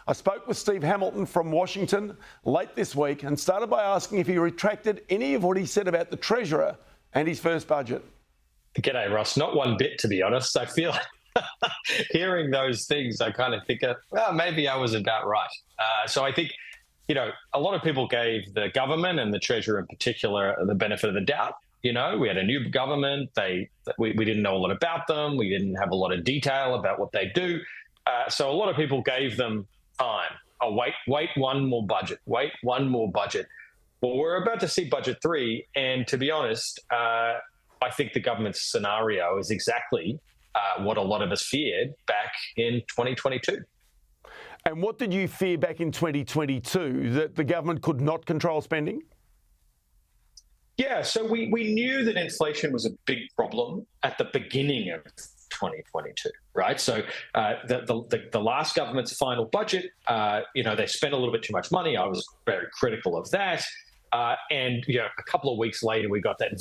I spoke with Steve Hamilton from Washington late this week and started by asking if he retracted any of what he said about the Treasurer and his first budget. G'day, Ross. Not one bit, to be honest. I feel hearing those things, I kind of think, well, maybe I was about right. So I think, a lot of people gave the government and the Treasurer in particular the benefit of the doubt. We had a new government. We didn't know a lot about them. We didn't have a lot of detail about what they do. So a lot of people gave them time. Oh, wait one more budget. Wait one more budget. Well, we're about to see budget 3. And to be honest, I think the government's scenario is exactly what a lot of us feared back in 2022. And what did you fear back in 2022? That the government could not control spending? Yeah, so we knew that inflation was a big problem at the beginning of 2022, right? So the last government's final budget, they spent a little bit too much money. I was very critical of that. And a couple of weeks later, we got that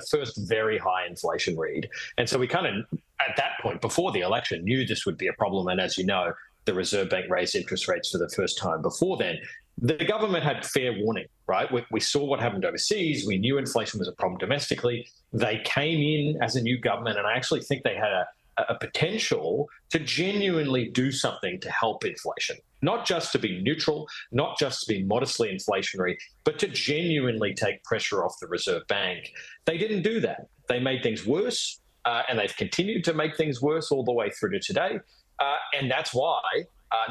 first very high inflation read. And so we kind of, at that point, before the election, knew this would be a problem. And as you know, the Reserve Bank raised interest rates for the first time before then. The government had fair warning, right? We saw what happened overseas. We knew inflation was a problem domestically. They came in as a new government, and I actually think they had a potential to genuinely do something to help inflation, not just to be neutral, not just to be modestly inflationary, but to genuinely take pressure off the Reserve Bank. They didn't do that. They made things worse, and they've continued to make things worse all the way through to today. And that's why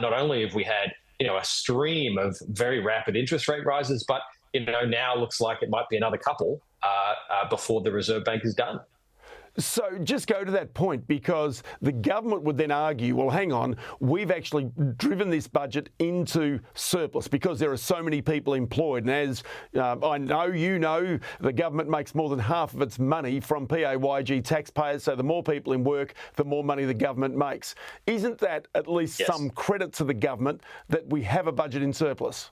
not only have we had a stream of very rapid interest rate rises, but now looks like it might be another couple before the Reserve Bank is done. So just go to that point, because the government would then argue, well, hang on, we've actually driven this budget into surplus because there are so many people employed. And as I know, the government makes more than half of its money from PAYG taxpayers. So the more people in work, the more money the government makes. Isn't that at least some credit to the government that we have a budget in surplus?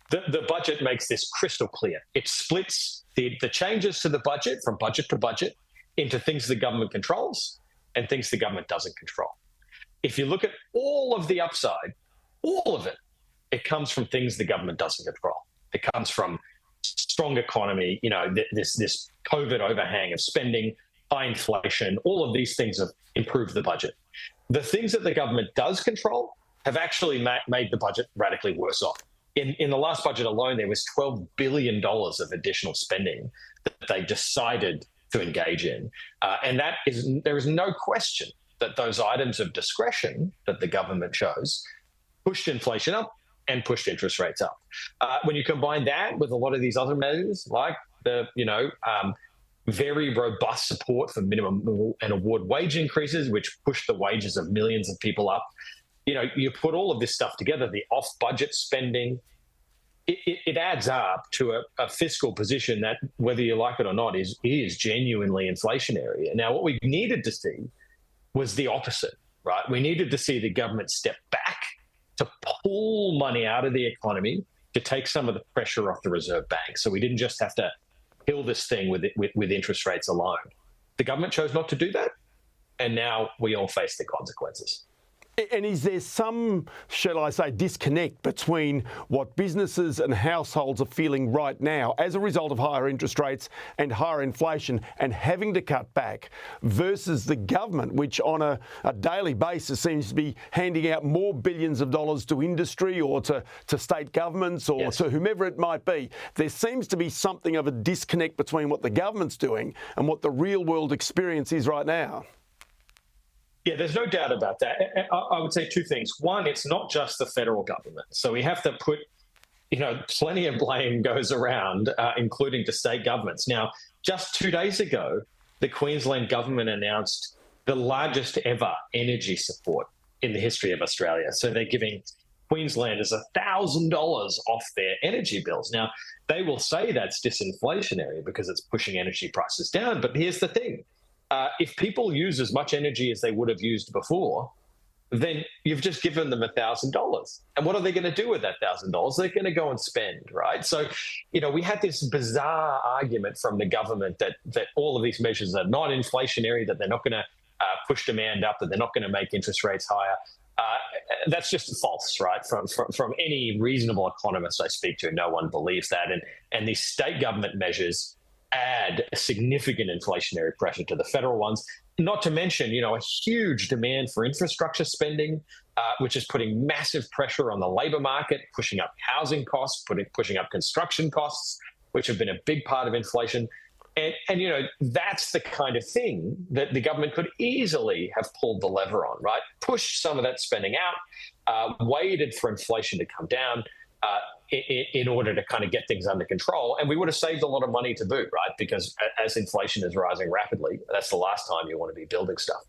The budget makes this crystal clear. It splits the changes to the budget from budget to budget into things the government controls and things the government doesn't control. If you look at all of the upside, all of it, it comes from things the government doesn't control. It comes from strong economy, this COVID overhang of spending, high inflation, all of these things have improved the budget. The things that the government does control have actually made the budget radically worse off. In the last budget alone, there was $12 billion of additional spending that they decided to engage in. And there is no question that those items of discretion that the government chose pushed inflation up and pushed interest rates up. When you combine that with a lot of these other measures, like the very robust support for minimum and award wage increases, which pushed the wages of millions of people up, you put all of this stuff together, the off-budget spending, it adds up to a fiscal position that, whether you like it or not, is genuinely inflationary. Now, what we needed to see was the opposite, right? We needed to see the government step back to pull money out of the economy to take some of the pressure off the Reserve Bank. So we didn't just have to kill this thing with interest rates alone. The government chose not to do that, and now we all face the consequences. And is there some, shall I say, disconnect between what businesses and households are feeling right now as a result of higher interest rates and higher inflation and having to cut back versus the government, which on a daily basis seems to be handing out more billions of dollars to industry or to state governments or to whomever it might be? There seems to be something of a disconnect between what the government's doing and what the real world experience is right now. Yeah, there's no doubt about that. I would say two things. One, it's not just the federal government. So we have to put, plenty of blame goes around, including to state governments. Now, just 2 days ago, the Queensland government announced the largest ever energy support in the history of Australia. So they're giving Queenslanders $1,000 off their energy bills. Now, they will say that's disinflationary because it's pushing energy prices down. But here's the thing. If people use as much energy as they would have used before, then you've just given them $1,000. And what are they going to do with that $1,000? They're going to go and spend, right? So, we had this bizarre argument from the government that all of these measures are not inflationary, that they're not going to push demand up, that they're not going to make interest rates higher. that's just false, right? From any reasonable economist I speak to, no one believes that. And these state government measures add a significant inflationary pressure to the federal ones, not to mention, a huge demand for infrastructure spending, which is putting massive pressure on the labor market, pushing up housing costs, pushing up construction costs, which have been a big part of inflation. And that's the kind of thing that the government could easily have pulled the lever on, right? Pushed some of that spending out, waited for inflation to come down in order to kind of get things under control. And we would have saved a lot of money to boot, right? Because as inflation is rising rapidly, that's the last time you want to be building stuff.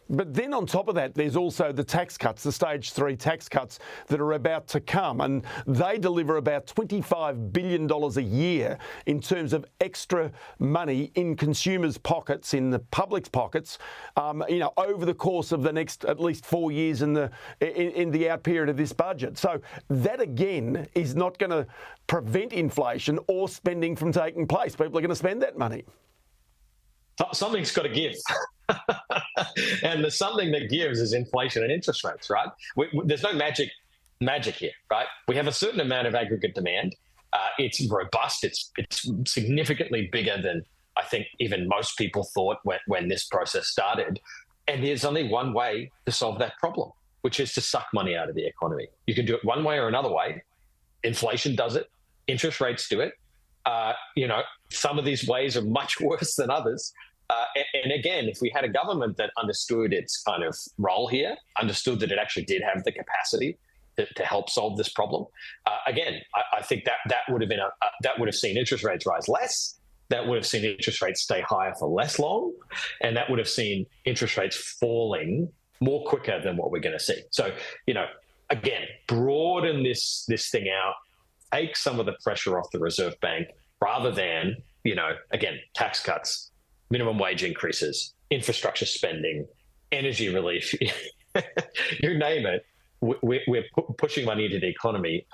But then on top of that, there's also the tax cuts, the stage 3 tax cuts that are about to come. And they deliver about $25 billion a year in terms of extra money in consumers' pockets, in the public's pockets, over the course of the next at least 4 years in the out period of this budget. So that, again, is not going to prevent inflation or spending from taking place. People are going to spend that money. Something's got to give. And the something that gives is inflation and interest rates, right? There's no magic here, right? We have a certain amount of aggregate demand. It's robust. It's significantly bigger than I think even most people thought when this process started. And there's only one way to solve that problem, which is to suck money out of the economy. You can do it one way or another way. Inflation does it. Interest rates do it. Some of these ways are much worse than others. And again, if we had a government that understood its kind of role here, understood that it actually did have the capacity to help solve this problem, I think that would have been that would have seen interest rates rise less. That would have seen interest rates stay higher for less long, and that would have seen interest rates falling more quicker than what we're going to see. So, again, broaden this thing out, take some of the pressure off the Reserve Bank, rather than, again, tax cuts, minimum wage increases, infrastructure spending, energy relief, you name it. We're pushing money into the economy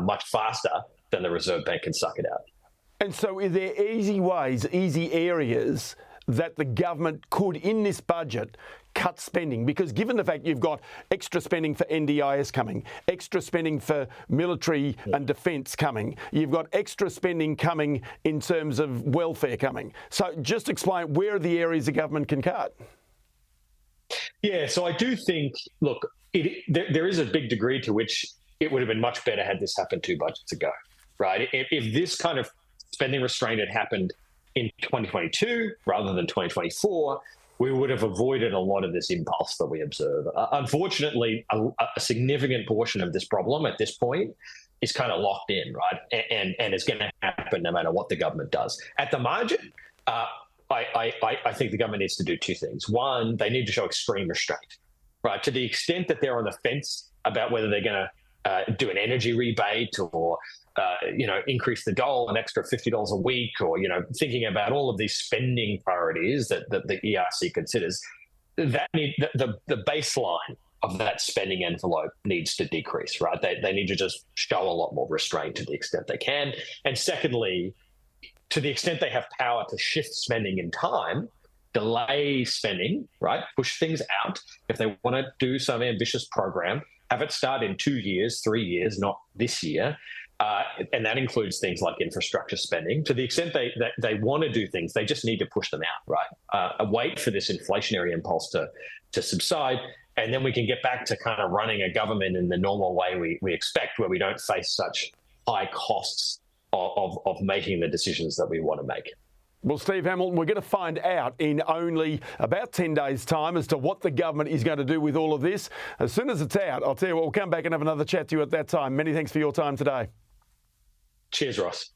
much faster than the Reserve Bank can suck it out. And so are there easy ways, easy areas that the government could, in this budget, cut spending? Because given the fact you've got extra spending for NDIS coming, extra spending for military and defence coming, you've got extra spending coming in terms of welfare coming. So just explain, where are the areas the government can cut? Yeah, so I do think, look, there is a big degree to which it would have been much better had this happened 2 budgets ago, right? If this kind of spending restraint had happened in 2022 rather than 2024, we would have avoided a lot of this impulse that we observe. Unfortunately, a significant portion of this problem at this point is kind of locked in, right? And it's going to happen no matter what the government does. At the margin, I think the government needs to do 2 things. One, they need to show extreme restraint, right? To the extent that they're on the fence about whether they're going to do an energy rebate or increase the dole an extra $50 a week, or, thinking about all of these spending priorities that the ERC considers, that the baseline of that spending envelope needs to decrease, right? They need to just show a lot more restraint to the extent they can. And secondly, to the extent they have power to shift spending in time, delay spending, right? Push things out. If they want to do some ambitious program, have it start in 2 years, 3 years, not this year. And that includes things like infrastructure spending. To the extent they want to do things, they just need to push them out, right? Wait for this inflationary impulse to subside, and then we can get back to kind of running a government in the normal way we expect, where we don't face such high costs of making the decisions that we want to make. Well, Steve Hamilton, we're going to find out in only about 10 days' time as to what the government is going to do with all of this. As soon as it's out, I'll tell you what, we'll come back and have another chat to you at that time. Many thanks for your time today. Cheers, Ross.